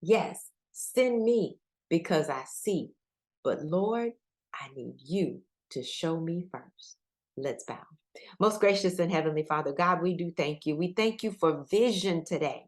Yes, send me because I see. But Lord, I need you to show me first. Let's bow. Most gracious and heavenly Father, God, we do thank you. We thank you for vision today.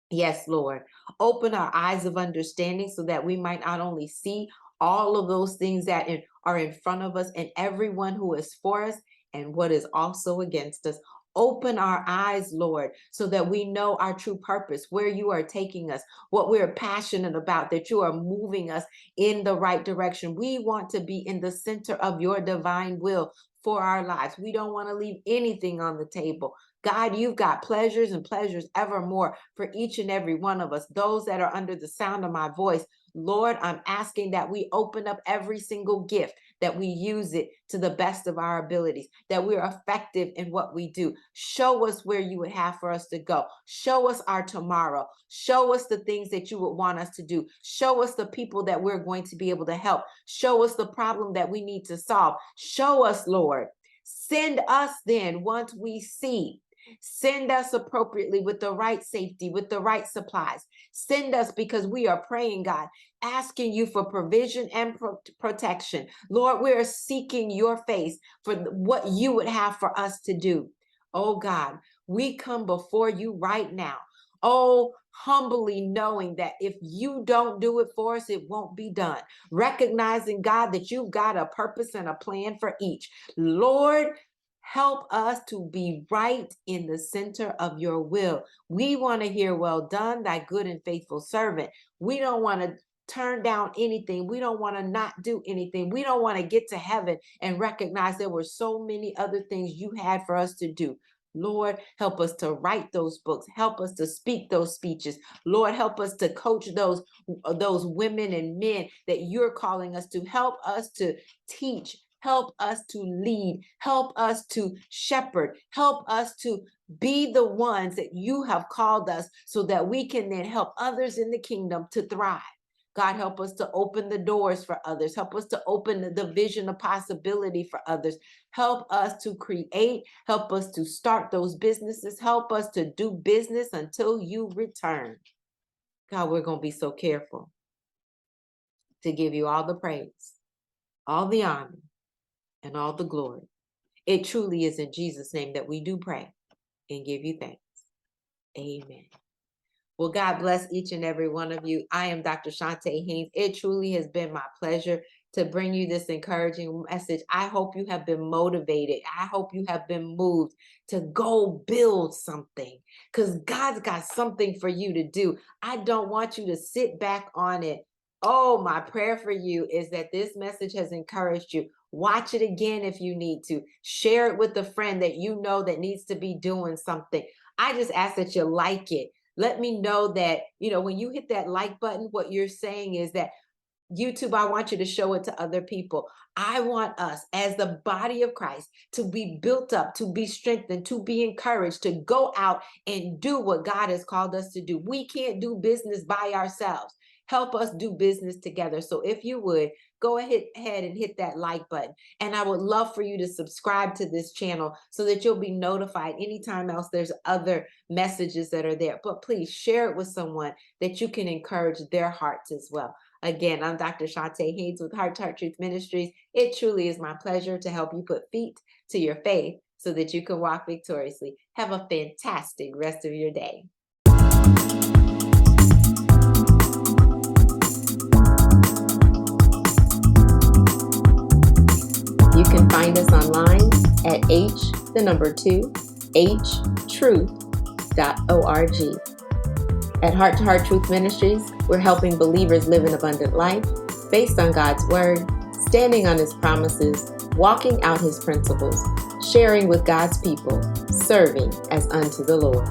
Yes, Lord. Open our eyes of understanding so that we might not only see all of those things that are in front of us and everyone who is for us and what is also against us. Open our eyes, Lord, so that we know our true purpose, where you are taking us, what we're passionate about, that you are moving us in the right direction. We want to be in the center of your divine will for our lives. We don't want to leave anything on the table. God, you've got pleasures and pleasures evermore for each and every one of us, those that are under the sound of my voice. Lord, I'm asking that we open up every single gift, that we use it to the best of our abilities, that we're effective in what we do. Show us where you would have for us to go. Show us our tomorrow. Show us the things that you would want us to do. Show us the people that we're going to be able to help. Show us the problem that we need to solve. Show us, Lord. Send us then once we see. Send us appropriately with the right safety, with the right supplies. Send us because we are praying, God, asking you for provision and protection. Lord, we are seeking your face for what you would have for us to do. Oh God, we come before you right now. Oh, humbly knowing that if you don't do it for us, it won't be done. Recognizing, God, that you've got a purpose and a plan for each. Lord, help us to be right in the center of your will. We want to hear, well done, thy good and faithful servant. We don't want to turn down anything. We don't want to not do anything. We don't want to get to heaven and recognize there were so many other things you had for us to do. Lord, help us to write those books. Help us to speak those speeches. Lord, help us to coach those women and men that you're calling us to. Help us to teach. Help us to lead. Help us to shepherd. Help us to be the ones that you have called us so that we can then help others in the kingdom to thrive. God, help us to open the doors for others. Help us to open the vision of possibility for others. Help us to create. Help us to start those businesses. Help us to do business until you return. God, we're going to be so careful to give you all the praise, all the honor, and all the glory. It truly is in Jesus' name that we do pray and give you thanks. Amen. Well, God bless each and every one of you. I am Dr. Chonta Haynes. It truly has been my pleasure to bring you this encouraging message. I hope you have been motivated. I hope you have been moved to go build something because God's got something for you to do. I don't want you to sit back on it. Oh, my prayer for you is that this message has encouraged you. Watch it again if you need to. Share it with a friend that you know that needs to be doing something. I just ask that you like it. Let me know that, when you hit that like button, what you're saying is that YouTube, I want you to show it to other people. I want us as the body of Christ to be built up, to be strengthened, to be encouraged, to go out and do what God has called us to do. We can't do business by ourselves. Help us do business together. So if you would, go ahead and hit that like button. And I would love for you to subscribe to this channel so that you'll be notified anytime else there's other messages that are there. But please share it with someone that you can encourage their hearts as well. Again, I'm Dr. Chonta Haynes with Heart Truth Ministries. It truly is my pleasure to help you put feet to your faith so that you can walk victoriously. Have a fantastic rest of your day. You can find us online at htruth.org. At Heart to Heart Truth Ministries, we're helping believers live an abundant life based on God's Word, standing on His promises, walking out His principles, sharing with God's people, serving as unto the Lord.